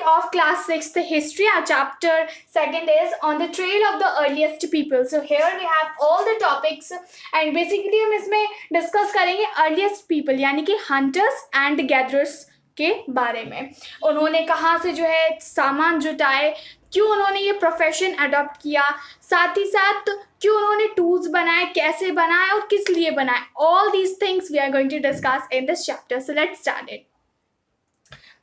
of class 6th history. Our chapter 2nd is on the trail of the earliest people. So here we have all the topics and basically हम इसमें discuss करेंगे earliest people यानी कि hunters and gatherers के बारे में. उन्होंने कहाँ से जो है सामान जुटाए, क्यों उन्होंने ये प्रोफेशन अडॉप्ट किया, साथ ही साथ क्यों उन्होंने टूल्स बनाए, कैसे बनाए और किस लिए बनाए. All these things we are going to discuss in this chapter. So let's start it.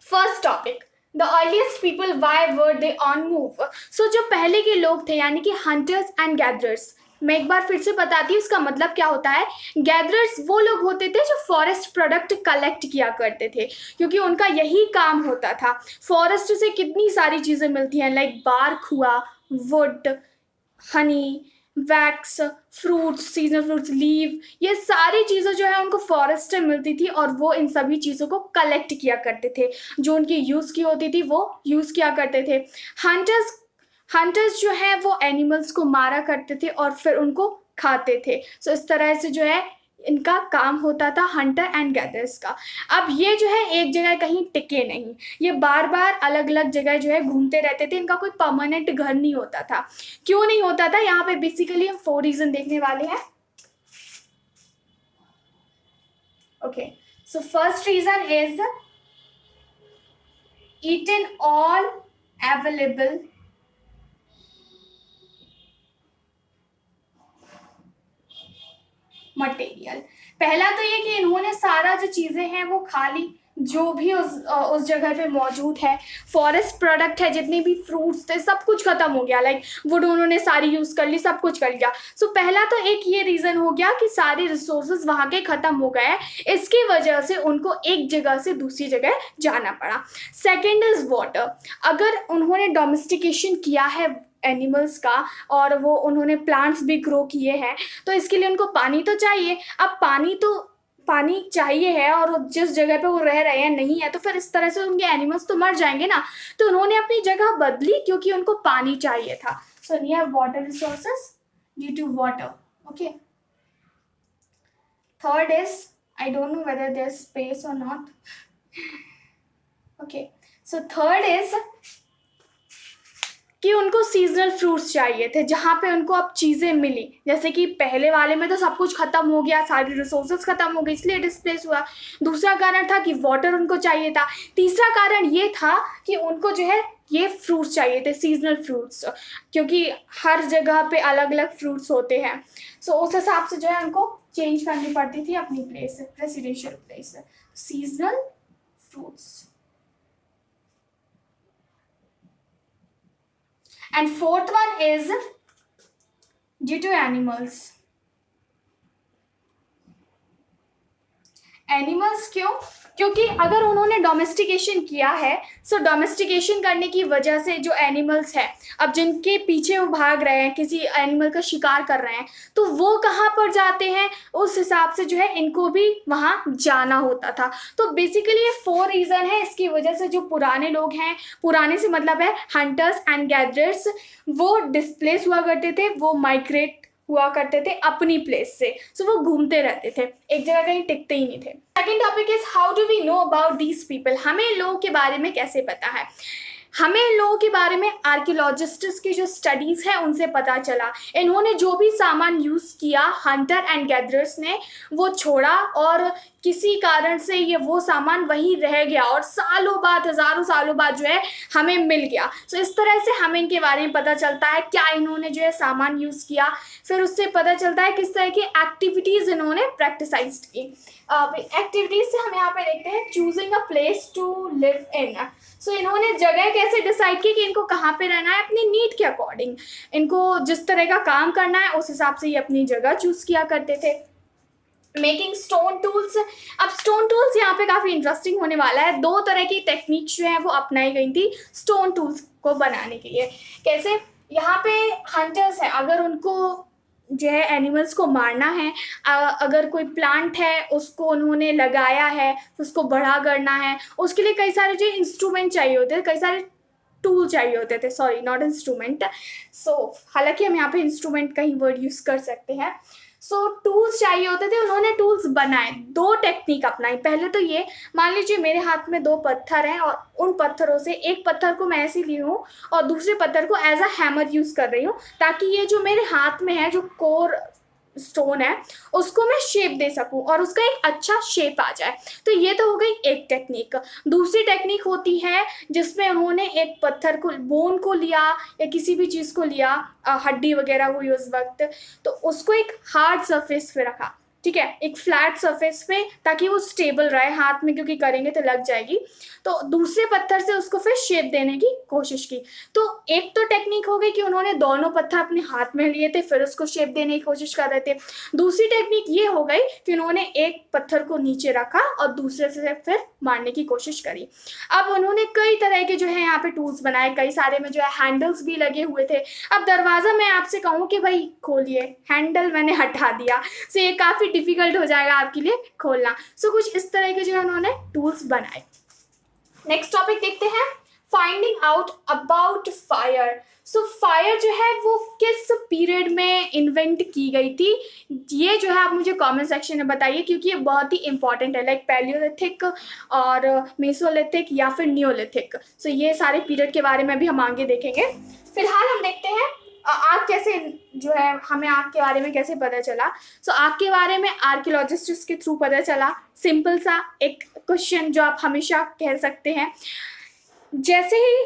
First topic, the earliest people, why were they on move. So जो पहले के लोग थे यानी कि हंटर्स एंड गैदरर्स, मैं एक बार फिर से बताती हूँ इसका मतलब क्या होता है. गैदरर्स वो लोग होते थे जो फॉरेस्ट प्रोडक्ट कलेक्ट किया करते थे, क्योंकि उनका यही काम होता था. फॉरेस्ट से कितनी सारी चीज़ें मिलती हैं, लाइक बार्क हुआ, would, Honey, wax, fruits, seasonal fruits, leave, ये सारी चीज़ें जो है उनको फॉरेस्ट से मिलती थी और वो इन सभी चीज़ों को कलेक्ट किया करते थे. जो उनकी यूज़ की होती थी वो यूज़ किया करते थे. हंटर्स जो है वो एनिमल्स को मारा करते थे और फिर उनको खाते थे. सो इस तरह से जो है इनका काम होता था हंटर एंड गैदरर्स का. अब ये जो है एक जगह कहीं टिके नहीं, ये बार बार अलग अलग जगह जो है घूमते रहते थे. इनका कोई परमानेंट घर नहीं होता था. क्यों नहीं होता था, यहाँ पे बेसिकली हम 4 रीजन देखने वाले हैं. Okay, so first reason is eaten all available material. पहला तो ये कि इन्होंने सारा जो चीज़ें हैं वो खा ली, जो भी उस जगह पे मौजूद है. फॉरेस्ट प्रोडक्ट है, जितने भी फ्रूट्स थे सब कुछ ख़त्म हो गया. लाइक वुड उन्होंने सारी यूज़ कर ली, सब कुछ कर लिया. सो पहला तो एक ये रीज़न हो गया कि सारे रिसोर्सेज वहाँ के ख़त्म हो गए. इसकी वजह से उनको एक जगह से दूसरी जगह जाना पड़ा. Second is water. अगर उन्होंने डोमेस्टिकेशन किया है एनिमल्स का और वो उन्होंने प्लांट्स भी ग्रो किए हैं, तो इसके लिए उनको पानी तो चाहिए. अब पानी चाहिए है और जिस जगह पे वो रह रहे हैं नहीं है, तो फिर इस तरह से उनके एनिमल्स तो मर जाएंगे ना. तो उन्होंने अपनी जगह बदली क्योंकि उनको पानी चाहिए था. So near water resources due to water. Okay, third is, I don't know whether there is space or not. Okay, so third is कि उनको सीजनल फ्रूट्स चाहिए थे जहाँ पे उनको अब चीज़ें मिली. जैसे कि पहले वाले में तो सब कुछ ख़त्म हो गया, सारी रिसोर्सेज ख़त्म हो गई, इसलिए डिस्प्लेस हुआ. दूसरा कारण था कि वाटर उनको चाहिए था. तीसरा कारण ये था कि उनको जो है ये फ्रूट्स चाहिए थे, सीजनल फ्रूट्स, क्योंकि हर जगह पे अलग अलग फ्रूट्स होते हैं. सो उस हिसाब से जो है उनको चेंज करनी पड़ती थी अपनी place, residential place. Seasonal fruits. And fourth one is due to animals. Animals क्यों? क्योंकि अगर उन्होंने डोमेस्टिकेशन किया है, सो डोमेस्टिकेशन करने की वजह से जो एनिमल्स हैं, अब जिनके पीछे वो भाग रहे हैं, किसी एनिमल का शिकार कर रहे हैं, तो वो कहाँ पर जाते हैं, उस हिसाब से जो है इनको भी वहाँ जाना होता था. तो बेसिकली ये 4 रीज़न है. इसकी वजह से जो पुराने लोग हैं, पुराने से मतलब है हंटर्स एंड गैदरर्स, वो डिस्प्लेस हुआ करते थे, वो माइग्रेट हुआ करते थे अपनी प्लेस से. सो वो घूमते रहते थे, एक जगह कहीं टिकते ही नहीं थे. Second topic is how do we know about these people. हमें लोगों के बारे में कैसे पता है? हमें लोगों के बारे में आर्कियोलॉजिस्ट्स की जो स्टडीज़ है उनसे पता चला. इन्होंने जो भी सामान यूज़ किया हंटर एंड गैदरर्स ने, वो छोड़ा और किसी कारण से ये वो सामान वहीं रह गया और सालों बाद, हज़ारों सालों बाद जो है हमें मिल गया. सो इस तरह से हमें इनके बारे में पता चलता है क्या इन्होंने जो है सामान यूज़ किया. फिर उससे पता चलता है किस तरह की एक्टिविटीज़ इन्होंने प्रैक्टिसाइज की. एक्टिविटीज़ से हम यहाँ पे देखते हैं choosing a place to live in. So इन्होंने जगह कैसे डिसाइड की कि इनको कहाँ पे रहना है, अपनी नीड के अकॉर्डिंग. इनको जिस तरह का काम करना है उस हिसाब से ये अपनी जगह चूज़ किया करते थे. Making stone tools. अब स्टोन टूल्स यहाँ पे काफ़ी इंटरेस्टिंग होने वाला है. 2 तरह की टेक्निक्स जो हैं वो अपनाई गई थी स्टोन टूल्स को बनाने के लिए. कैसे? यहाँ पे हंटर्स हैं, अगर उनको जो है एनिमल्स को मारना है, अगर कोई प्लांट है उसको उन्होंने लगाया है, उसको बड़ा करना है, उसके लिए कई सारे जो इंस्ट्रूमेंट चाहिए होते हैं, कई सारे टूल चाहिए होते थे. Sorry, not instrument. सो हालांकि हम यहाँ पे इंस्ट्रूमेंट का ही वर्ड यूज़ कर सकते हैं. सो टूल्स चाहिए होते थे, उन्होंने टूल्स बनाए, दो टेक्निक अपनाई। पहले तो ये मान लीजिए मेरे हाथ में दो पत्थर हैं और उन पत्थरों से एक पत्थर को मैं ऐसे ली हूँ और दूसरे पत्थर को एज अ हैमर यूज कर रही हूँ, ताकि ये जो मेरे हाथ में है जो कोर स्टोन है उसको मैं शेप दे सकूं और उसका एक अच्छा शेप आ जाए। तो ये तो हो गई एक टेक्निक। दूसरी टेक्निक होती है जिसमें उन्होंने एक पत्थर को, बोन को लिया या किसी भी चीज़ को लिया, हड्डी वगैरह हुई उस वक्त, तो उसको एक हार्ड सरफेस पे रखा, ठीक है, एक फ्लैट सरफेस पे, ताकि वो स्टेबल रहे हाथ में, क्योंकि करेंगे तो लग जाएगी। तो दूसरे पत्थर से उसको फिर शेप देने की कोशिश की। तो एक तो टेक्निक हो गई कि उन्होंने दोनों पत्थर अपने हाथ में लिए थे, फिर उसको शेप देने की कोशिश कर रहे थे। दूसरी टेक्निक ये हो गई कि उन्होंने एक पत्थर को नीचे रखा और दूसरे से फिर मारने की कोशिश करी। अब उन्होंने कई तरह के जो है यहाँ पे टूल्स बनाए, कई सारे में जो है हैंडल्स भी लगे हुए थे। अब दरवाज़ा मैं आपसे कहूँ कि भाई खोलिए, हैंडल मैंने हटा दिया, सो ये काफ़ी डिफिकल्ट हो जाएगा आपके लिए खोलना। सो कुछ इस तरह के जो है उन्होंने टूल्स बनाए। नेक्स्ट टॉपिक देखते हैं, finding out about fire. So fire जो है वो किस पीरियड में इन्वेंट की गई थी, ये जो है आप मुझे कमेंट सेक्शन में बताइए, क्योंकि ये बहुत ही इंपॉर्टेंट है, लाइक पैलियोलिथिक और मेसोलिथिक या फिर नियोलिथिक। सो ये सारे पीरियड के बारे में भी हम आगे देखेंगे। फिलहाल हम देखते हैं आग कैसे, जो है हमें आग के बारे में कैसे पता चला। सो आग के बारे में आर्कियोलॉजिस्ट के थ्रू पता चला। सिंपल सा एक क्वेश्चन जो आप हमेशा कह सकते हैं, जैसे ही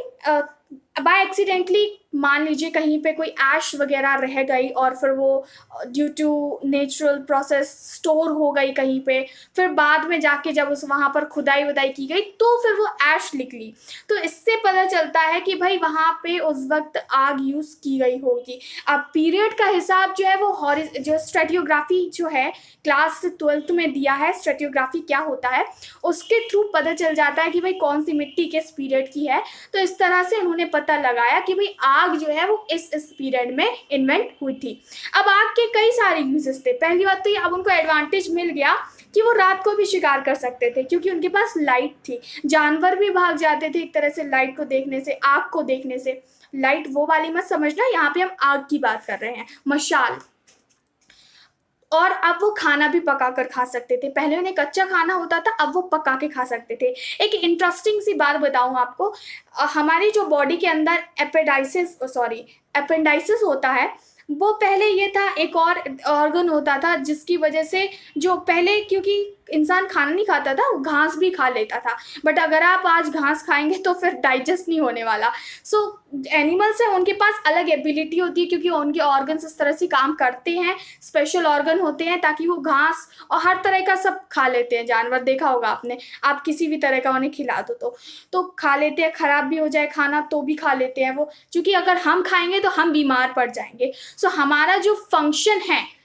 बाय एक्सीडेंटली मान लीजिए कहीं पे कोई ऐश वगैरह रह गई और फिर वो due to natural process store हो गई कहीं पे, फिर बाद में जाके जब उस वहाँ पर खुदाई वुदाई की गई तो फिर वो ऐश निकली, तो इससे पता चलता है कि भाई वहाँ पे उस वक्त आग यूज़ की गई होगी। अब पीरियड का हिसाब जो है वो जो स्ट्रेटियोग्राफी जो है क्लास 12th में दिया है, स्ट्रेटियोग्राफी क्या होता है उसके थ्रू पता चल जाता है कि भाई कौन सी मिट्टी किस पीरियड की है। तो इस तरह से उन्होंने पता लगाया कि भाई आग जो है वो इस पीरियड में इन्वेंट हुई थी। अब आग के कई सारे यूजेस थे। पहली बात तो ये, अब उनको एडवांटेज मिल गया कि वो रात को भी शिकार कर सकते थे, क्योंकि उनके पास लाइट थी। जानवर भी भाग जाते थे एक तरह से लाइट को देखने से, आग को देखने से। लाइट वो वाली मत समझना, यहाँ पे हम आग की बात कर रहे हैं, मशाल। और अब वो खाना भी पका कर खा सकते थे। पहले उन्हें कच्चा खाना होता था, अब वो पका के खा सकते थे। एक इंटरेस्टिंग सी बात बताऊं आपको, हमारी जो बॉडी के अंदर अपेंडाइसिस होता है, वो पहले ये था एक और ऑर्गन होता था जिसकी वजह से, जो पहले क्योंकि इंसान खाना नहीं खाता था वो घास भी खा लेता था, बट अगर आप आज घास खाएंगे तो फिर डाइजेस्ट नहीं होने वाला। सो एनिमल्स हैं, उनके पास अलग एबिलिटी होती है, क्योंकि उनके ऑर्गन्स इस तरह से काम करते हैं, स्पेशल ऑर्गन होते हैं, ताकि वो घास और हर तरह का सब खा लेते हैं। जानवर देखा होगा आपने, आप किसी भी तरह का उन्हें खिला दो तो खा लेते हैं, ख़राब भी हो जाए खाना तो भी खा लेते हैं वो, क्योंकि अगर हम खाएंगे तो हम बीमार पड़ जाएंगे। सो हमारा जो फंक्शन है,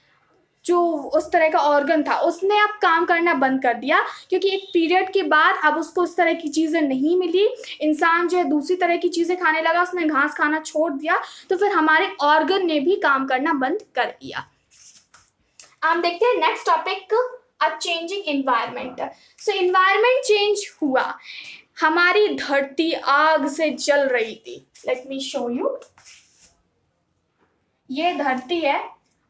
जो उस तरह का ऑर्गन था, उसने अब काम करना बंद कर दिया, क्योंकि एक पीरियड के बाद अब उसको उस तरह की चीज़ें नहीं मिली। इंसान जो है दूसरी तरह की चीज़ें खाने लगा, उसने घास खाना छोड़ दिया, तो फिर हमारे ऑर्गन ने भी काम करना बंद कर दिया। हम देखते हैं नेक्स्ट टॉपिक, अ चेंजिंग एनवायरनमेंट। सो एनवायरनमेंट चेंज हुआ, हमारी धरती आग से जल रही थी। लेट मी शो यू, ये धरती है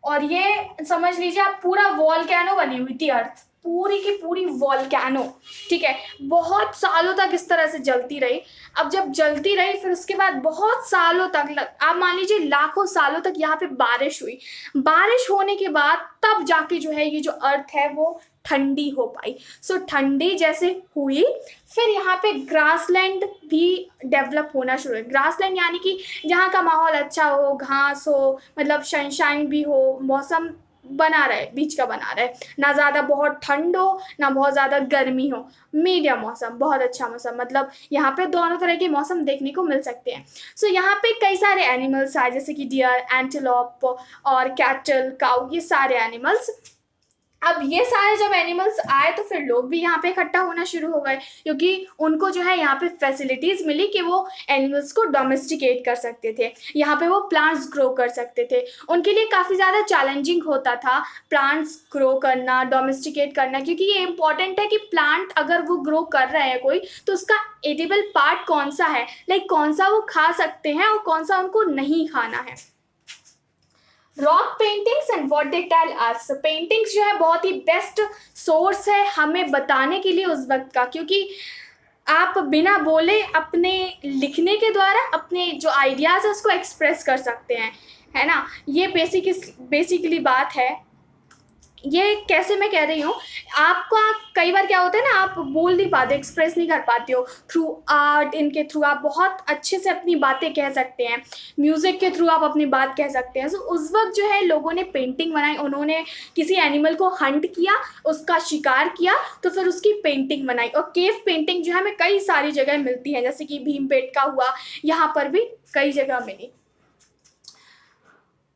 और ये समझ लीजिए आप पूरा वॉल्केनो बनी हुई थी अर्थ, पूरी की पूरी वॉल्केनो, ठीक है। बहुत सालों तक इस तरह से जलती रही। अब जब जलती रही फिर उसके बाद बहुत सालों तक, आप मान लीजिए लाखों सालों तक यहाँ पे बारिश हुई। बारिश होने के बाद तब जाके जो है ये जो अर्थ है वो ठंडी हो पाई। सो ठंडी जैसे हुई, फिर यहाँ पे ग्रासलैंड भी डेवलप होना शुरू है। ग्रासलैंड यानी कि जहाँ का माहौल अच्छा हो, घास हो, मतलब सनशाइन भी हो, मौसम बना रहे, बीच का बना रहे, ना ज़्यादा बहुत ठंड हो ना बहुत ज़्यादा गर्मी हो, मीडियम मौसम, बहुत अच्छा मौसम, मतलब यहाँ पे दोनों तरह के मौसम देखने को मिल सकते हैं। सो यहाँ पे कई सारे एनिमल्स आए, जैसे कि डियर, एंटीलोप और कैटल, काऊ, ये सारे एनिमल्स। अब ये सारे जब एनिमल्स आए तो फिर लोग भी यहाँ पे इकट्ठा होना शुरू हो गए, क्योंकि उनको जो है यहाँ पे फैसिलिटीज़ मिली कि वो एनिमल्स को डोमेस्टिकेट कर सकते थे, यहाँ पे वो प्लांट्स ग्रो कर सकते थे। उनके लिए काफ़ी ज़्यादा चैलेंजिंग होता था प्लांट्स ग्रो करना, डोमेस्टिकेट करना, क्योंकि ये इंपॉर्टेंट है कि प्लांट अगर वो ग्रो कर रहे हैं कोई, तो उसका एडिबल पार्ट कौन सा है, लाइक कौन सा वो खा सकते हैं और कौन सा उनको नहीं खाना है। Rock paintings and what they tell us. Paintings जो है बहुत ही बेस्ट सोर्स है हमें बताने के लिए उस वक्त का, क्योंकि आप बिना बोले अपने लिखने के द्वारा अपने जो आइडियाज़ है उसको एक्सप्रेस कर सकते हैं, है ना। ये बेसिकली बात है। ये कैसे मैं कह रही हूँ, आपका कई बार क्या होता है ना, आप बोल नहीं पाते, एक्सप्रेस नहीं कर पाते हो। थ्रू आर्ट, इनके थ्रू आप बहुत अच्छे से अपनी बातें कह सकते हैं। म्यूज़िक के थ्रू आप अपनी बात कह सकते हैं। सो उस वक्त जो है लोगों ने पेंटिंग बनाई, उन्होंने किसी एनिमल को हंट किया, उसका शिकार किया, तो फिर उसकी पेंटिंग बनाई। और केव पेंटिंग जो है हमें कई सारी जगह मिलती है, जैसे कि भीमबेटका हुआ, यहाँ पर भी कई जगह मिली।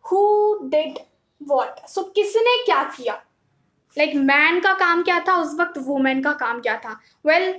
हु डिड वॉट, सो किसने क्या किया, लाइक मैन का काम क्या था उस वक्त, वुमेन का काम क्या था। वेल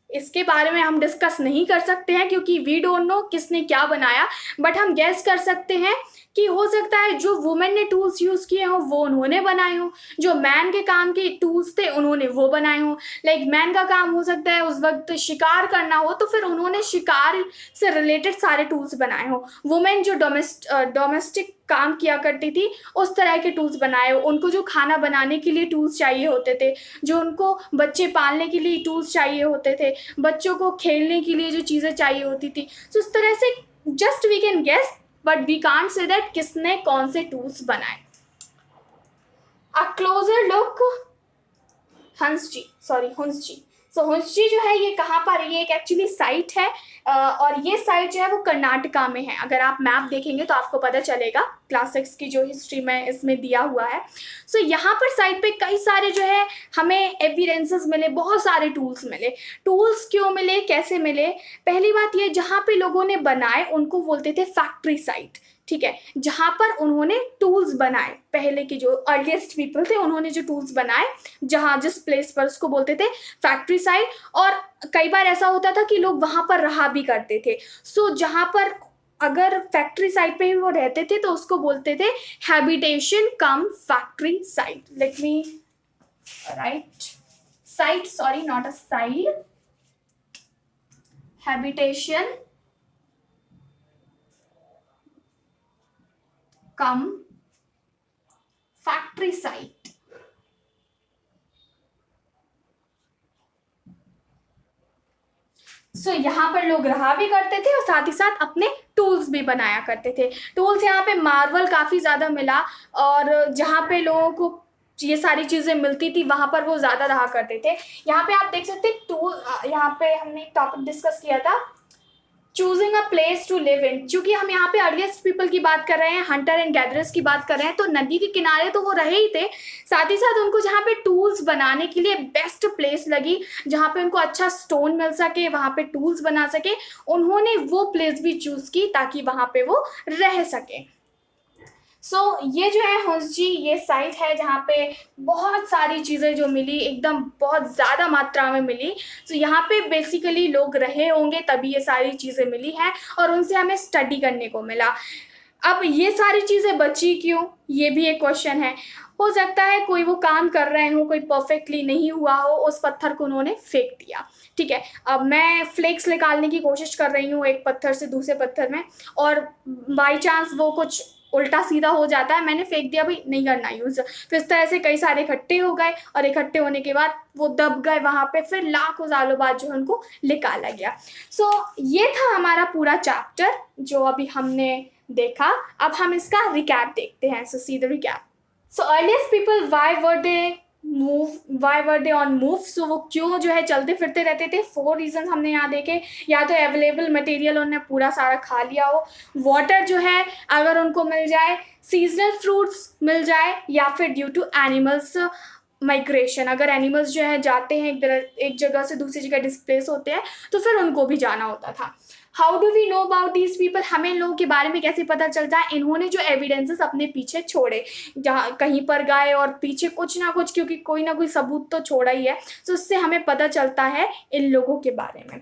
इसके बारे में हम डिस्कस नहीं कर सकते हैं क्योंकि वी डोंट नो किसने क्या बनाया, बट हम गैस कर सकते हैं कि हो सकता है जो वुमेन ने टूल्स यूज़ किए हों वो उन्होंने बनाए हों, जो मैन के काम के टूल्स थे उन्होंने वो बनाए हों। लाइक मैन का काम हो सकता है उस वक्त शिकार करना हो, तो फिर उन्होंने शिकार से रिलेटेड सारे टूल्स बनाए हों। वुमेन जो डोमेस्टिक काम किया करती थी उस तरह के टूल्स बनाए हो, उनको जो खाना बनाने के लिए टूल्स चाहिए होते थे, जो उनको बच्चे पालने के लिए टूल्स चाहिए होते थे, बच्चों को खेलने के लिए जो चीज़ें चाहिए होती थी। सो इस तरह से just we can guess, but we can't say that किसने कौन से टूल्स बनाए। A closer look, Hansgi, sorry Hunsgi. So Hunsgi जो है ये कहाँ पर है, ये एक एक्चुअली साइट है, और ये साइट जो है वो कर्नाटका में है। अगर आप मैप देखेंगे तो आपको पता चलेगा, क्लास 6 की जो हिस्ट्री में इसमें दिया हुआ है। सो यहाँ पर साइट पे कई सारे जो है हमें एविडेंसेस मिले, बहुत सारे टूल्स मिले। टूल्स क्यों मिले, कैसे मिले? पहली बात ये, जहाँ पे लोगों ने बनाए उनको बोलते थे फैक्ट्री साइट, ठीक है। जहाँ पर उन्होंने टूल्स बनाए, पहले के जो अर्लीस्ट पीपल थे उन्होंने जो टूल्स बनाए, जहाँ जिस प्लेस पर उसको बोलते थे फैक्ट्री साइट। और कई बार ऐसा होता था कि लोग वहाँ पर रहा भी करते थे। सो जहाँ पर अगर फैक्ट्री साइट पे ही वो रहते थे तो उसको बोलते थे habitation cum factory site. Let me write site, sorry not a site, habitation cum factory site. So यहाँ पर लोग रहा भी करते थे और साथ ही साथ अपने टूल्स भी बनाया करते थे। टूल्स यहाँ पे मार्बल काफ़ी ज़्यादा मिला, और जहाँ पे लोगों को ये सारी चीज़ें मिलती थी वहाँ पर वो ज़्यादा रहा करते थे। यहाँ पे आप देख सकते हैं टूल, यहाँ पे हमने एक टॉपिक डिस्कस किया था, choosing a place to live in. क्योंकि हम यहाँ पे अर्लीस्ट पीपल की बात कर रहे हैं, हंटर एंड गैदरर्स की बात कर रहे हैं, तो नदी के किनारे तो वो रहे ही थे, साथ ही साथ उनको जहाँ पे टूल्स बनाने के लिए बेस्ट प्लेस लगी, जहाँ पे उनको अच्छा स्टोन मिल सके, वहाँ पे टूल्स बना सके, उन्होंने वो प्लेस भी चूज़ की ताकि वहाँ पे वो रह सके। सो ये जो है हुंसजी, ये साइट है जहाँ पे बहुत सारी चीज़ें जो मिली, एकदम बहुत ज़्यादा मात्रा में मिली। सो यहाँ पे बेसिकली लोग रहे होंगे तभी ये सारी चीज़ें मिली हैं, और उनसे हमें स्टडी करने को मिला। अब ये सारी चीज़ें बची क्यों, ये भी एक क्वेश्चन है। हो सकता है कोई वो काम कर रहे हो, कोई परफेक्टली नहीं हुआ हो, उस पत्थर को उन्होंने फेंक दिया, ठीक है। अब मैं फ्लेक्स निकालने की कोशिश कर रही हूँ एक पत्थर से दूसरे पत्थर में, और बाई चांस वो कुछ उल्टा सीधा हो जाता है, मैंने फेंक दिया, भाई नहीं करना यूज़। फिर इस तरह से कई सारे इकट्ठे हो गए, और इकट्ठे होने के बाद वो दब गए वहाँ पे, फिर लाखों सालों बाद जो है उनको निकाला गया। सो ये था हमारा पूरा चैप्टर जो अभी हमने देखा। अब हम इसका रिकैप देखते हैं। So see the recap. So earliest people, why were they on move. So वो क्यों जो है चलते फिरते रहते थे? 4 रीजन हमने यहाँ देखे। या तो अवेलेबल मटेरियल उन्होंने पूरा सारा खा लिया हो, वाटर जो है अगर उनको मिल जाए, सीजनल फ्रूट्स मिल जाए, या फिर ड्यू टू एनिमल्स माइग्रेशन, अगर एनिमल्स जो है जाते हैं एक जगह से दूसरी जगह डिस्प्लेस होते हैं तो फिर उनको भी जाना होता था। How do we know about these people, हमें इन लोगों के बारे में कैसे पता चलता है? इन्होंने जो एविडेंसेस अपने पीछे छोड़े, जहाँ कहीं पर गए और पीछे कुछ ना कुछ, क्योंकि कोई ना कोई सबूत तो छोड़ा ही है, तो उससे हमें पता चलता है इन लोगों के बारे में।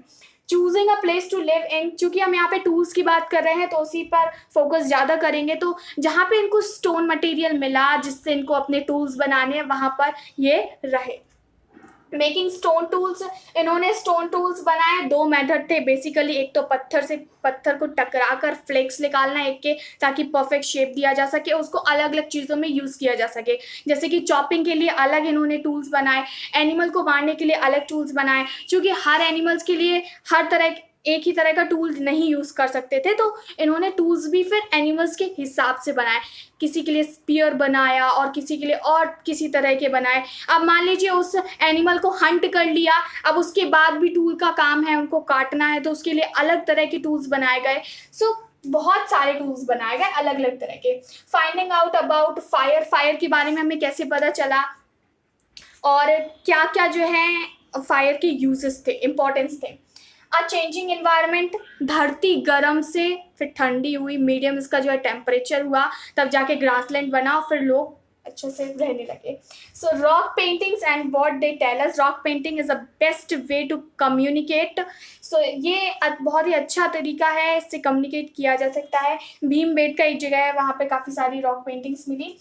Choosing a place to live in, चूँकि हम यहाँ पे टूल्स की बात कर रहे हैं तो उसी पर फोकस ज़्यादा करेंगे। तो जहाँ पे इनको स्टोन मटेरियल मिला जिससे इनको अपने टूल्स बनाने हैं, वहाँ पर ये रहे। मेकिंग स्टोन टूल्स, इन्होंने स्टोन टूल्स बनाए। दो मेथड थे बेसिकली, एक तो पत्थर को टकरा कर फ्लेक्स निकालना एक के, ताकि परफेक्ट शेप दिया जा सके, उसको अलग अलग चीज़ों में यूज़ किया जा सके। जैसे कि चॉपिंग के लिए अलग इन्होंने टूल्स बनाए, एनिमल को मारने के लिए अलग टूल्स बनाए, क्योंकि हर एनिमल्स के लिए हर तरह एक ही तरह का टूल नहीं यूज़ कर सकते थे, तो इन्होंने टूल्स भी फिर एनिमल्स के हिसाब से बनाए। किसी के लिए स्पीयर बनाया और किसी के लिए और किसी तरह के बनाए। अब मान लीजिए उस एनिमल को हंट कर लिया, अब उसके बाद भी टूल का काम है, उनको काटना है, तो उसके लिए अलग तरह के टूल्स बनाए गए। सो बहुत सारे टूल्स बनाए गए अलग अलग तरह के। Finding out about fire, fire के बारे में हमें कैसे पता चला और क्या क्या जो है फायर के यूजेस थे, इंपॉर्टेंस थे। चेंजिंग इन्वायरमेंट, धरती गर्म से फिर ठंडी हुई, मीडियम इसका जो है टेम्परेचर हुआ, तब जाके ग्रासलैंड बना और फिर लोग अच्छे से रहने लगे। So rock paintings and what they tell us, rock painting is the best way to communicate. So ये बहुत ही अच्छा तरीका है, इससे कम्युनिकेट किया जा सकता है। भीमबेटका एक जगह है, वहाँ पे काफ़ी सारी रॉक पेंटिंग्स मिली।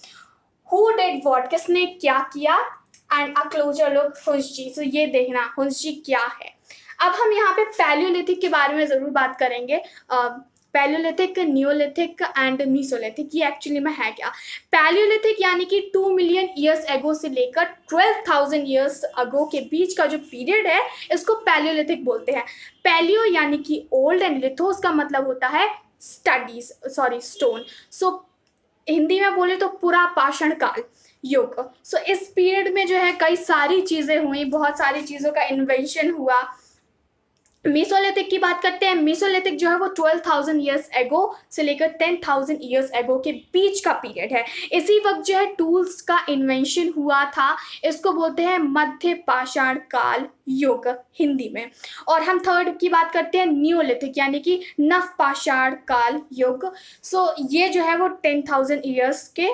हु डिड व्हाट, किसने क्या किया, and a closer look Hunsgi. So ये देखना हुंसजी क्या है। अब हम यहाँ पे पैलियोलिथिक के बारे में ज़रूर बात करेंगे। पैलियोलिथिक, नियोलिथिक एंड मीसोलिथिक, ये एक्चुअली में है क्या। पैलियोलिथिक यानी कि 2 मिलियन ईयर्स एगो से लेकर 12,000 ईयर्स अगो के बीच का जो पीरियड है, इसको पैलियोलिथिक बोलते हैं। पैलियो यानी कि ओल्ड एंड लिथो उसका मतलब होता है स्टोन। सो हिंदी में बोले तो पूरा पाषाण काल युग। सो इस पीरियड में जो है कई सारी चीज़ें हुई, बहुत सारी चीज़ों का इन्वेंशन हुआ। मीसोलिथिक की बात करते हैं। मीसोलिथिक जो है वो 12,000 ईयर्स एगो से लेकर 10,000 ईयर्स एगो के बीच का पीरियड है। इसी वक्त जो है टूल्स का इन्वेंशन हुआ था, इसको बोलते हैं मध्य पाषाण काल युग हिंदी में। और हम थर्ड की बात करते हैं नियोलिथिक यानी कि नव पाषाण काल युग। सो ये जो है वो 10,000 ईयर्स के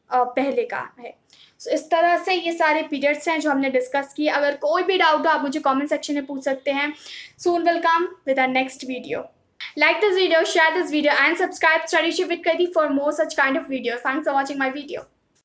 पहले का है। सो इस तरह से ये सारे पीरियड्स हैं जो हमने डिस्कस किए। अगर कोई भी डाउट हो आप मुझे कमेंट सेक्शन में पूछ सकते हैं। Soon will come with our next video. Like this video, share this video and subscribe Study Shift with Kriti for more such kind of videos. Thanks for watching my video.